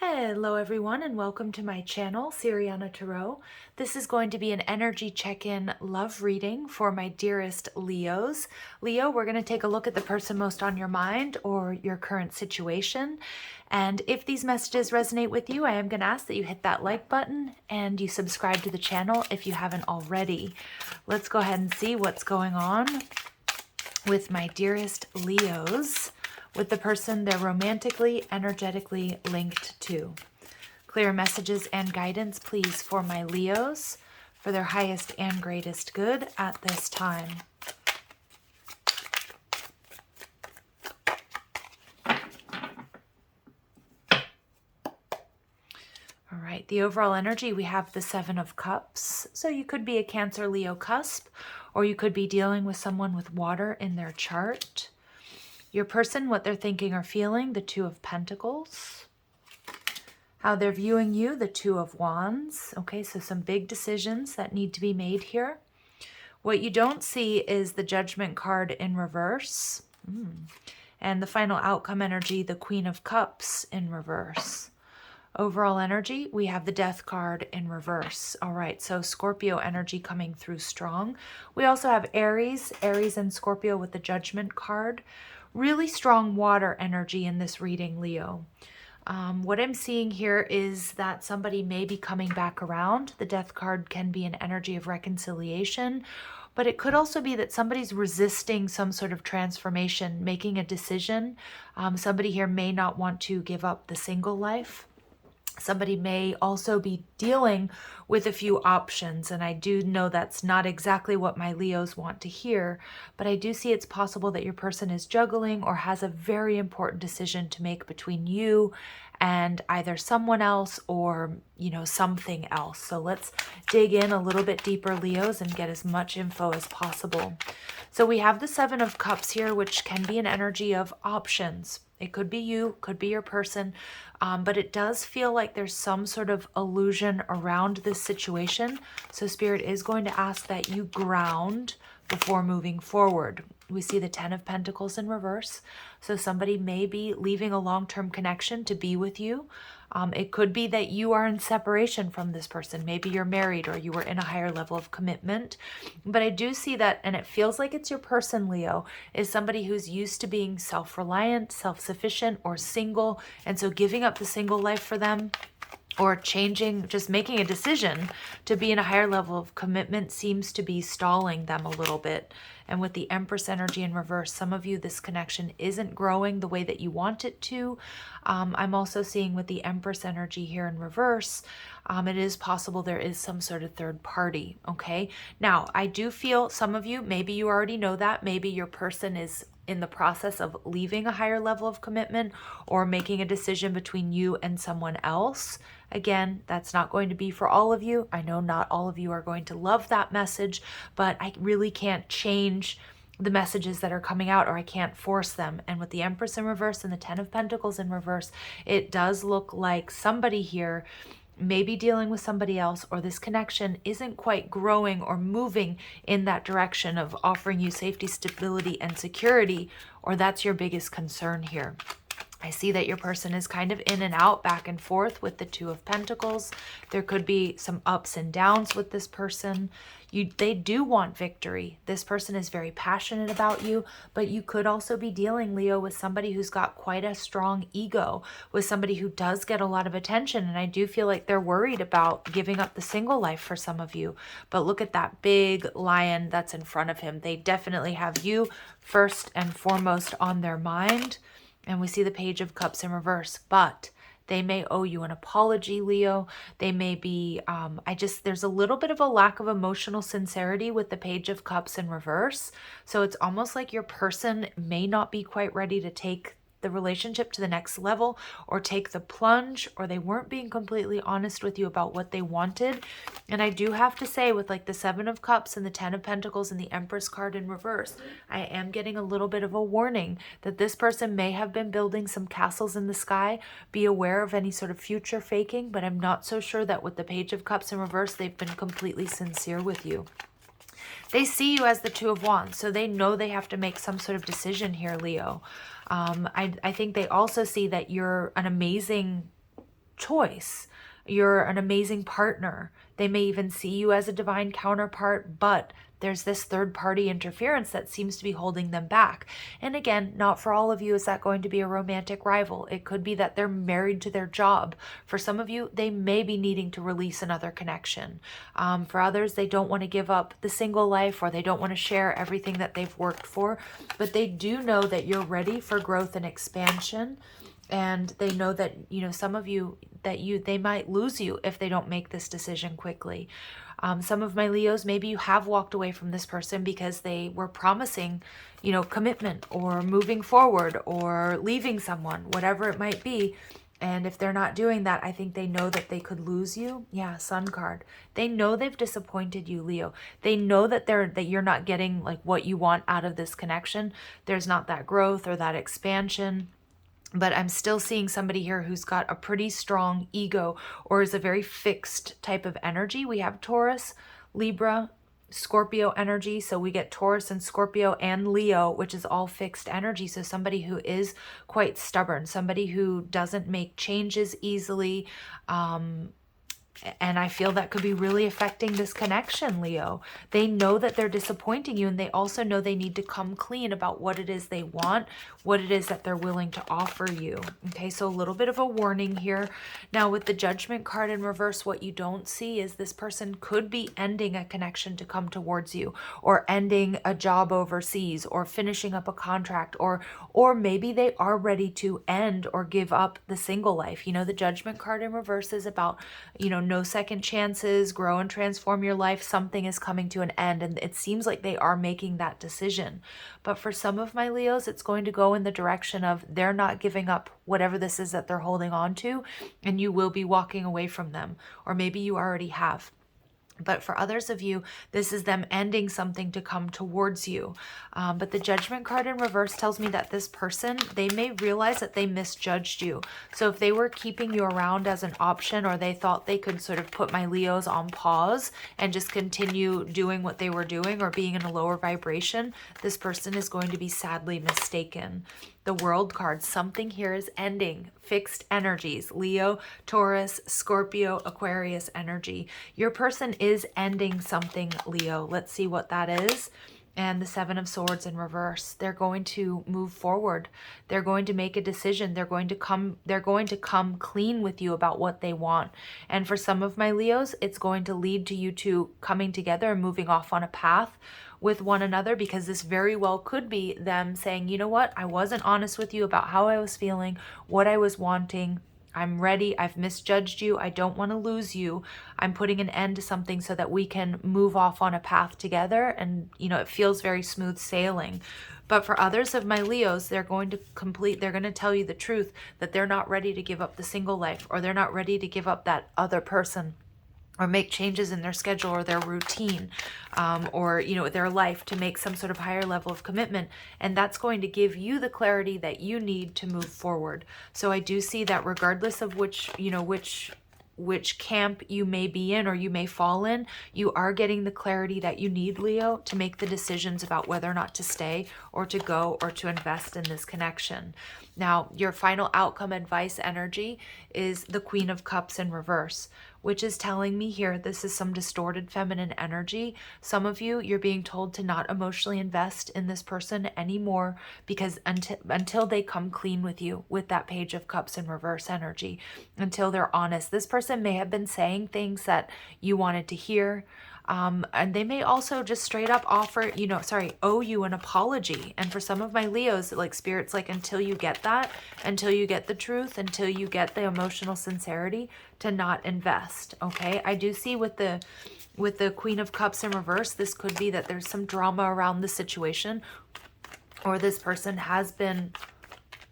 Hello everyone and welcome to my channel, Siriana Tarot. This is going to be an energy check-in love reading for my dearest Leos. Leo, we're going to take a look at the person most on your mind or your current situation. And if these messages resonate with you, I am going to ask that you hit that like button and you subscribe to the channel if you haven't already. Let's go ahead and see what's going on with my dearest Leos, with the person they're romantically, energetically linked to. Clear messages and guidance, please, for my Leos, for their highest and greatest good at this time. All right, the overall energy, we have the Seven of Cups. So you could be a Cancer Leo cusp, or you could be dealing with someone with water in their chart. Your person, what they're thinking or feeling, the Two of Pentacles. How they're viewing you, the Two of Wands. Okay, so some big decisions that need to be made here. What you don't see is the Judgment card in reverse. And the final outcome energy, the Queen of Cups in reverse. Overall energy, we have the Death card in reverse. All right, so Scorpio energy coming through strong. We also have Aries and Scorpio with the Judgment card. Really strong water energy in this reading, Leo. What I'm seeing here is that somebody may be coming back around. The Death card can be an energy of reconciliation, but it could also be that somebody's resisting some sort of transformation, making a decision. Somebody here may not want to give up the single life. Somebody may also be dealing with a few options, and I do know that's not exactly what my Leos want to hear, but I do see it's possible that your person is juggling or has a very important decision to make between you and either someone else or, something else. So let's dig in a little bit deeper, Leos, and get as much info as possible. So we have the Seven of Cups here, which can be an energy of options. It could be you, could be your person, but it does feel like there's some sort of illusion around this situation. So Spirit is going to ask that you ground before moving forward. We see the Ten of Pentacles in reverse. So somebody may be leaving a long-term connection to be with you. It could be that you are in separation from this person. Maybe you're married or you were in a higher level of commitment. But I do see that, and it feels like it's your person, Leo, is somebody who's used to being self-reliant, self-sufficient, or single. And so giving up the single life for them, or changing, just making a decision to be in a higher level of commitment, seems to be stalling them a little bit. And with the Empress energy in reverse, some of you, this connection isn't growing the way that you want it to. I'm also seeing with the Empress energy here in reverse, it is possible there is some sort of third party, okay? Now, I do feel some of you, maybe you already know that, maybe your person is in the process of leaving a higher level of commitment or making a decision between you and someone else. Again, that's not going to be for all of you. I know not all of you are going to love that message, but I really can't change the messages that are coming out, or I can't force them. And with the Empress in reverse and the Ten of Pentacles in reverse, it does look like somebody here maybe dealing with somebody else, or this connection isn't quite growing or moving in that direction of offering you safety, stability, and security, or that's your biggest concern here. I see that your person is kind of in and out, back and forth with the Two of Pentacles. There could be some ups and downs with this person. They do want victory. This person is very passionate about you, but you could also be dealing, Leo, with somebody who's got quite a strong ego, with somebody who does get a lot of attention. And I do feel like they're worried about giving up the single life for some of you. But look at that big lion that's in front of him. They definitely have you first and foremost on their mind. And we see the Page of Cups in reverse, but they may owe you an apology, Leo. They may be, there's a little bit of a lack of emotional sincerity with the Page of Cups in reverse. So it's almost like your person may not be quite ready to take the relationship to the next level or take the plunge, or they weren't being completely honest with you about what they wanted. And I do have to say, with like the Seven of Cups and the Ten of Pentacles and the Empress card in reverse, I am getting a little bit of a warning that this person may have been building some castles in the sky. Be aware of any sort of future faking, but I'm not so sure that with the Page of Cups in reverse, they've been completely sincere with you. They see you as the Two of Wands, so they know they have to make some sort of decision here, Leo. I think they also see that you're an amazing choice. You're an amazing partner. They may even see you as a divine counterpart, but there's this third-party interference that seems to be holding them back. And again, not for all of you is that going to be a romantic rival. It could be that they're married to their job. For some of you, they may be needing to release another connection. For others, they don't want to give up the single life, or they don't want to share everything that they've worked for, but they do know that you're ready for growth and expansion. And they know that, some of you, that they might lose you if they don't make this decision quickly. Some of my Leos, maybe you have walked away from this person because they were promising, commitment or moving forward or leaving someone, whatever it might be. And if they're not doing that, I think they know that they could lose you. Yeah, Sun card. They know they've disappointed you, Leo. They know that you're not getting like what you want out of this connection. There's not that growth or that expansion. But I'm still seeing somebody here who's got a pretty strong ego, or is a very fixed type of energy. We have Taurus, Libra, Scorpio energy. So we get Taurus and Scorpio and Leo, which is all fixed energy. So somebody who is quite stubborn, somebody who doesn't make changes easily. And I feel that could be really affecting this connection, Leo. They know that they're disappointing you, and they also know they need to come clean about what it is they want, what it is that they're willing to offer you. Okay, so a little bit of a warning here. Now, with the Judgment card in reverse, what you don't see is this person could be ending a connection to come towards you, or ending a job overseas, or finishing up a contract, or maybe they are ready to end or give up the single life. The Judgment card in reverse is about, no second chances, grow and transform your life. Something is coming to an end, and it seems like they are making that decision. But for some of my Leos, it's going to go in the direction of they're not giving up whatever this is that they're holding on to, and you will be walking away from them, or maybe you already have. But for others of you, this is them ending something to come towards you. But the Judgment card in reverse tells me that this person, they may realize that they misjudged you. So if they were keeping you around as an option, or they thought they could sort of put my Leos on pause and just continue doing what they were doing, or being in a lower vibration, this person is going to be sadly mistaken. The World card, something here is ending. Fixed energies, Leo, Taurus, Scorpio, Aquarius energy. Your person is ending something, Leo. Let's see what that is. And the Seven of Swords in reverse. They're going to move forward. They're going to make a decision. They're going to come clean with you about what they want. And for some of my Leos, it's going to lead to you two coming together and moving off on a path with one another, because this very well could be them saying, you know what, I wasn't honest with you about how I was feeling, what I was wanting. I'm ready. I've misjudged you. I don't want to lose you. I'm putting an end to something so that we can move off on a path together. And, it feels very smooth sailing. But for others of my Leos, they're going to tell you the truth, that they're not ready to give up the single life, or they're not ready to give up that other person, or make changes in their schedule or their routine, or their life, to make some sort of higher level of commitment. And that's going to give you the clarity that you need to move forward. So I do see that regardless of which camp you may be in, or you may fall in, you are getting the clarity that you need, Leo, to make the decisions about whether or not to stay, or to go, or to invest in this connection. Now, your final outcome advice energy is the Queen of Cups in reverse, which is telling me here this is some distorted feminine energy. Some of you, you're being told to not emotionally invest in this person anymore, because until they come clean with you with that Page of Cups in reverse energy, until they're honest. This person may have been saying things that you wanted to hear. And they may also just straight up offer, owe you an apology. And for some of my Leos, like Spirit's like, until you get that, until you get the truth, until you get the emotional sincerity, to not invest. Okay. I do see with the Queen of Cups in reverse, this could be that there's some drama around the situation, or this person has been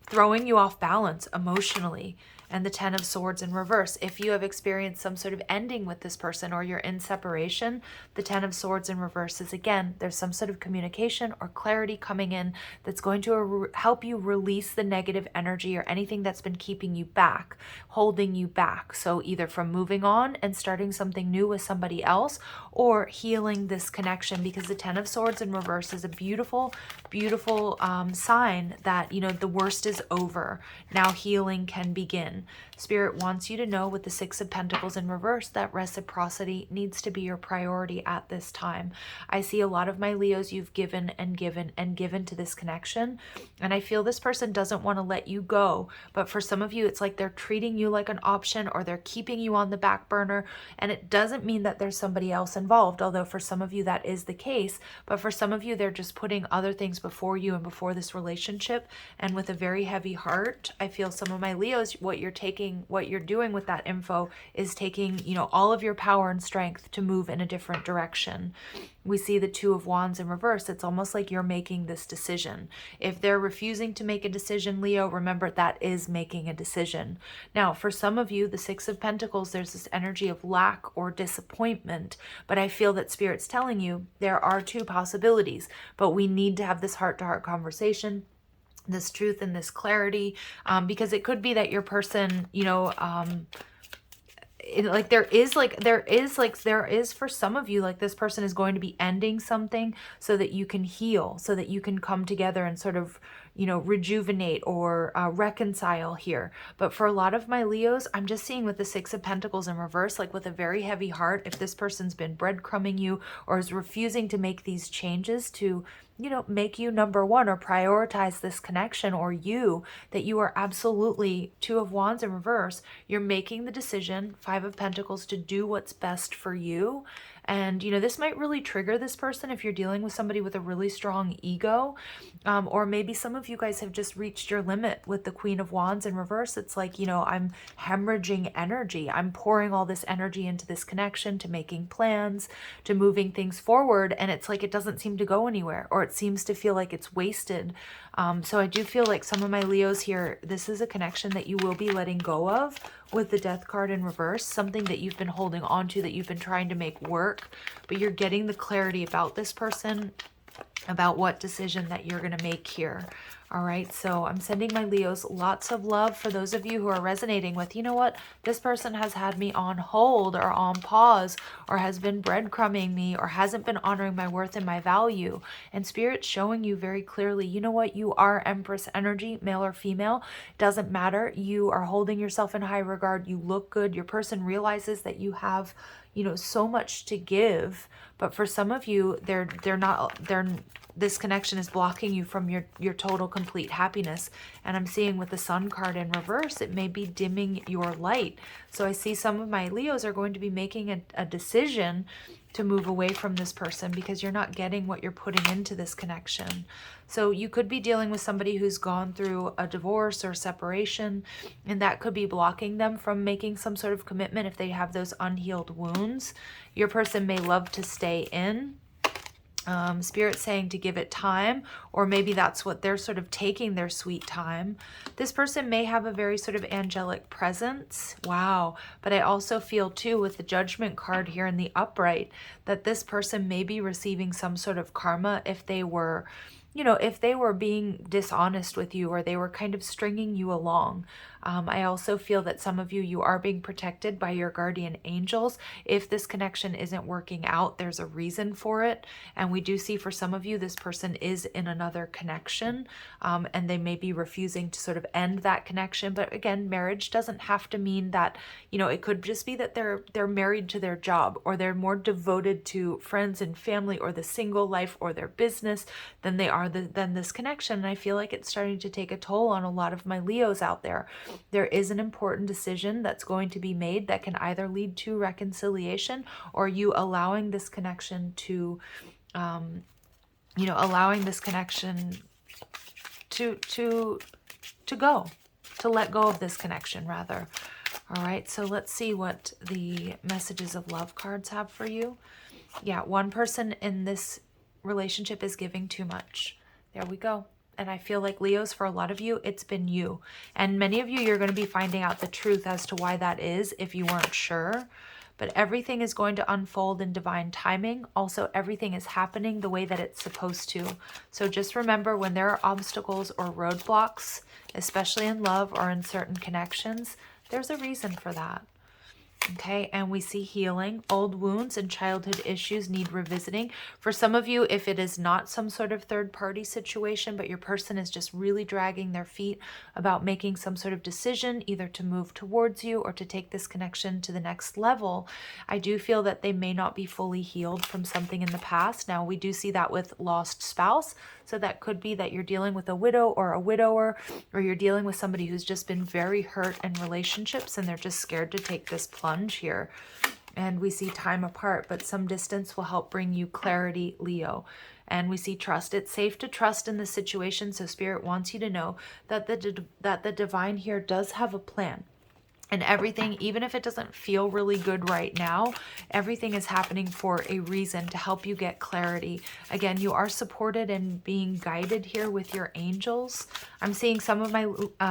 throwing you off balance emotionally. And the Ten of Swords in reverse. If you have experienced some sort of ending with this person, or you're in separation, the Ten of Swords in reverse is, again, there's some sort of communication or clarity coming in that's going to help you release the negative energy, or anything that's been keeping you back, holding you back. So either from moving on and starting something new with somebody else, or healing this connection, because the Ten of Swords in reverse is a beautiful, beautiful sign that, the worst is over. Now healing can begin. in. Spirit wants you to know with the Six of Pentacles in reverse that reciprocity needs to be your priority at this time. I see a lot of my Leos, you've given and given and given to this connection, and I feel this person doesn't want to let you go. But for some of you, it's like they're treating you like an option, or they're keeping you on the back burner. And it doesn't mean that there's somebody else involved, although for some of you that is the case. But for some of you, they're just putting other things before you and before this relationship. And with a very heavy heart, I feel some of my Leos, what you're doing with that info is taking, all of your power and strength to move in a different direction. We see the Two of Wands in reverse. It's almost like you're making this decision. If they're refusing to make a decision, Leo, remember that is making a decision. Now, for some of you, the Six of Pentacles, there's this energy of lack or disappointment, but I feel that Spirit's telling you there are two possibilities, but we need to have this heart-to-heart conversation, this truth and this clarity, because it could be that your person, there is for some of you, like this person is going to be ending something so that you can heal, so that you can come together and sort of, rejuvenate or reconcile here. But for a lot of my Leos, I'm just seeing with the Six of Pentacles in reverse, like with a very heavy heart, if this person's been breadcrumbing you or is refusing to make these changes to, make you number one or prioritize this connection, or that you are absolutely Two of Wands in reverse. You're making the decision, Five of Pentacles, to do what's best for you. And, this might really trigger this person if you're dealing with somebody with a really strong ego. Or maybe some of you guys have just reached your limit with the Queen of Wands in reverse. It's like, I'm hemorrhaging energy. I'm pouring all this energy into this connection, to making plans, to moving things forward. And it's like it doesn't seem to go anywhere, or it seems to feel like it's wasted. So I do feel like some of my Leos here, this is a connection that you will be letting go of with the Death card in reverse, something that you've been holding on to, that you've been trying to make work, but you're getting the clarity about this person, about what decision that you're going to make here. All right, so I'm sending my Leos lots of love. For those of you who are resonating with, what, this person has had me on hold or on pause, or has been breadcrumbing me, or hasn't been honoring my worth and my value. And Spirit's showing you very clearly, what, you are Empress energy, male or female, doesn't matter. You are holding yourself in high regard. You look good. Your person realizes that you have, so much to give. But for some of you, this connection is blocking you from your total complete happiness. And I'm seeing with the Sun card in reverse, it may be dimming your light. So I see some of my Leos are going to be making a decision to move away from this person because you're not getting what you're putting into this connection. So you could be dealing with somebody who's gone through a divorce or separation, and that could be blocking them from making some sort of commitment if they have those unhealed wounds. Your person may love to stay in. Spirit saying to give it time, or maybe that's what they're sort of taking their sweet time. This person may have a very sort of angelic presence. Wow. But I also feel too with the Judgment card here in the upright that this person may be receiving some sort of karma if they were, if they were being dishonest with you, or they were kind of stringing you along. I also feel that some of you are being protected by your guardian angels. If this connection isn't working out, there's a reason for it. And we do see for some of you, this person is in another connection, and they may be refusing to sort of end that connection. But again, marriage doesn't have to mean that, it could just be that they're married to their job, or they're more devoted to friends and family, or the single life, or their business than they are than this connection. And I feel like it's starting to take a toll on a lot of my Leos out there. There is an important decision that's going to be made that can either lead to reconciliation, or you allowing this connection to, allowing this connection to let go of this connection rather. All right, so let's see what the messages of love cards have for you. Yeah, one person in this relationship is giving too much. There we go. And I feel like Leos, for a lot of you, it's been you. And many of you, you're going to be finding out the truth as to why that is if you weren't sure. But everything is going to unfold in divine timing. Also, everything is happening the way that it's supposed to. So just remember, when there are obstacles or roadblocks, especially in love or in certain connections, there's a reason for that. Okay, and we see healing. Old wounds and childhood issues need revisiting. For some of you, if it is not some sort of third-party situation, but your person is just really dragging their feet about making some sort of decision, either to move towards you or to take this connection to the next level, I do feel that they may not be fully healed from something in the past. Now, we do see that with lost spouse. So that could be that you're dealing with a widow or a widower, or you're dealing with somebody who's just been very hurt in relationships and they're just scared to take this plunge here. And we see time apart, but some distance will help bring you clarity, Leo. And we see trust. It's safe to trust in the situation. So Spirit wants you to know that the divine here does have a plan. And everything, even if it doesn't feel really good right now, everything is happening for a reason to help you get clarity. Again, you are supported and being guided here with your angels. I'm seeing some of my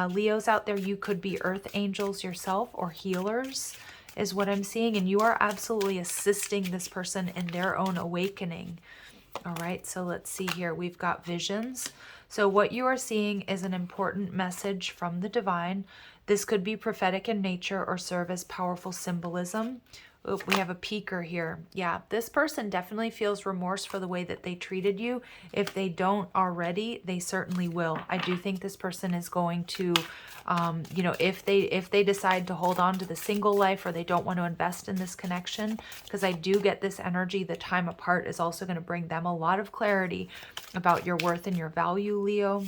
Leos out there. You could be earth angels yourself or healers is what I'm seeing. And you are absolutely assisting this person in their own awakening. All right, so let's see here. We've got visions. So what you are seeing is an important message from the divine. This could be prophetic in nature or serve as powerful symbolism. Oop, we have a peeker here. Yeah, this person definitely feels remorse for the way that they treated you. If they don't already, they certainly will. I do think this person is going to, you know, if they decide to hold on to the single life or they don't want to invest in this connection, because I do get this energy, the time apart is also going to bring them a lot of clarity about your worth and your value, Leo.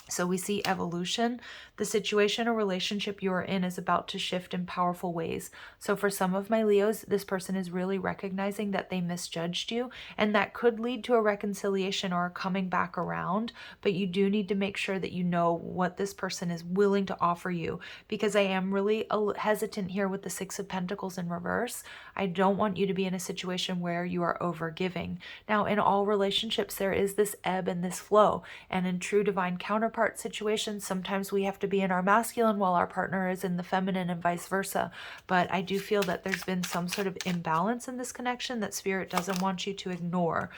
So we see evolution. The situation or relationship you are in is about to shift in powerful ways. So for some of my Leos, this person is really recognizing that they misjudged you, and that could lead to a reconciliation or a coming back around. But you do need to make sure that you know what this person is willing to offer you, because I am really hesitant here with the Six of Pentacles in reverse. I don't want you to be in a situation where you are overgiving. Now, in all relationships, there is this ebb and this flow, and in true divine counterpart situations, sometimes we have to be in our masculine while our partner is in the feminine and vice versa. But I do feel that there's been some sort of imbalance in this connection that Spirit doesn't want you to ignore.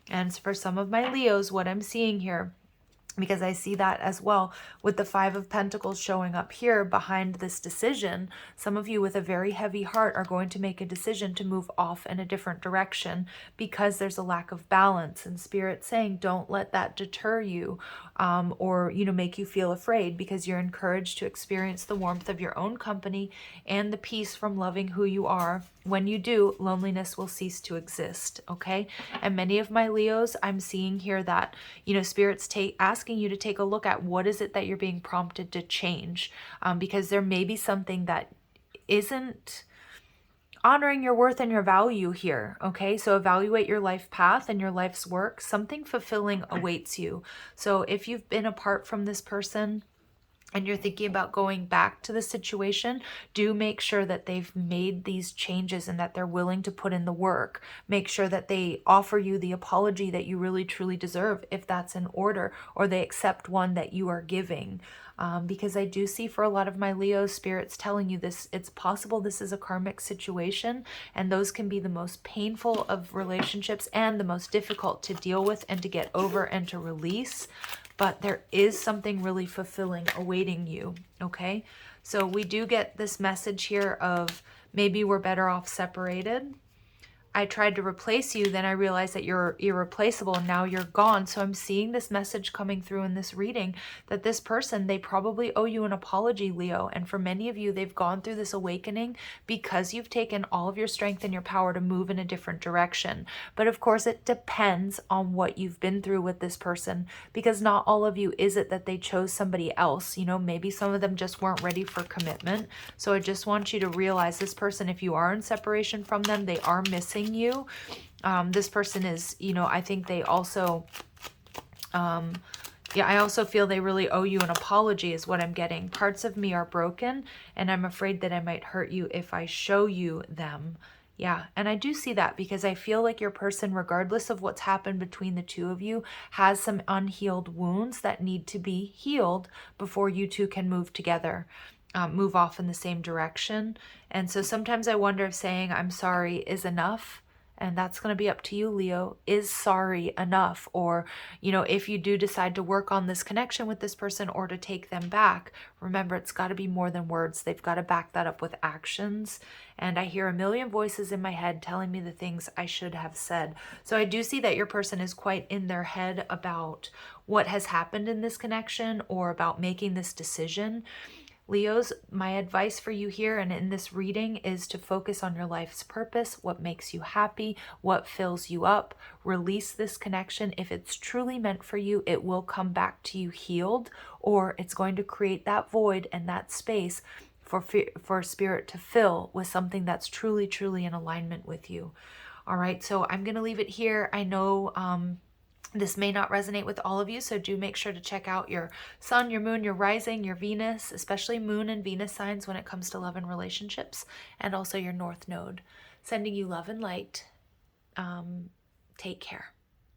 And for some of my Leos, what I'm seeing here, because I see that as well with the Five of Pentacles showing up here behind this decision. Some of you with a very heavy heart are going to make a decision to move off in a different direction because there's a lack of balance, and Spirit saying don't let that deter you or, you know, make you feel afraid, because you're encouraged to experience the warmth of your own company and the peace from loving who you are. When you do, loneliness will cease to exist, okay? And many of my Leos, I'm seeing here that, you know, Spirit's asking you to take a look at what is it that you're being prompted to change, because there may be something that isn't honoring your worth and your value here, okay? So evaluate your life path and your life's work. Something fulfilling awaits you. So if you've been apart from this person and you're thinking about going back to the situation, do make sure that they've made these changes and that they're willing to put in the work. Make sure that they offer you the apology that you really truly deserve, if that's in order, or they accept one that you are giving. Because I do see for a lot of my Leo, Spirit's telling you this, it's possible this is a karmic situation, and those can be the most painful of relationships and the most difficult to deal with and to get over and to release. But there is something really fulfilling awaiting you, okay? So we do get this message here of maybe we're better off separated. I tried to replace you, then I realized that you're irreplaceable and now you're gone. So I'm seeing this message coming through in this reading that this person, they probably owe you an apology, Leo. And for many of you, they've gone through this awakening because you've taken all of your strength and your power to move in a different direction. But of course, it depends on what you've been through with this person, because not all of you is it that they chose somebody else. You know, maybe some of them just weren't ready for commitment. So I just want you to realize this person, if you are in separation from them, they are missing you. This person is, you know, I think they also, yeah, I also feel they really owe you an apology is what I'm getting. Parts of me are broken and I'm afraid that I might hurt you if I show you them. Yeah, and I do see that because I feel like your person, regardless of what's happened between the two of you, has some unhealed wounds that need to be healed before you two can move together. Move off in the same direction. And so sometimes I wonder if saying I'm sorry is enough. And that's going to be up to you, Leo. Is sorry enough? Or, if you do decide to work on this connection with this person or to take them back, remember, it's got to be more than words. They've got to back that up with actions. And I hear a million voices in my head telling me the things I should have said. So I do see that your person is quite in their head about what has happened in this connection or about making this decision. Leos, my advice for you here and in this reading is to focus on your life's purpose, what makes you happy, what fills you up. Release this connection. If it's truly meant for you, it will come back to you healed, or it's going to create that void and that space for spirit to fill with something that's truly, truly in alignment with you. All right, so I'm going to leave it here. I know this may not resonate with all of you, so do make sure to check out your sun, your moon, your rising, your Venus, especially moon and Venus signs when it comes to love and relationships, and also your North Node. Sending you love and light. Take care.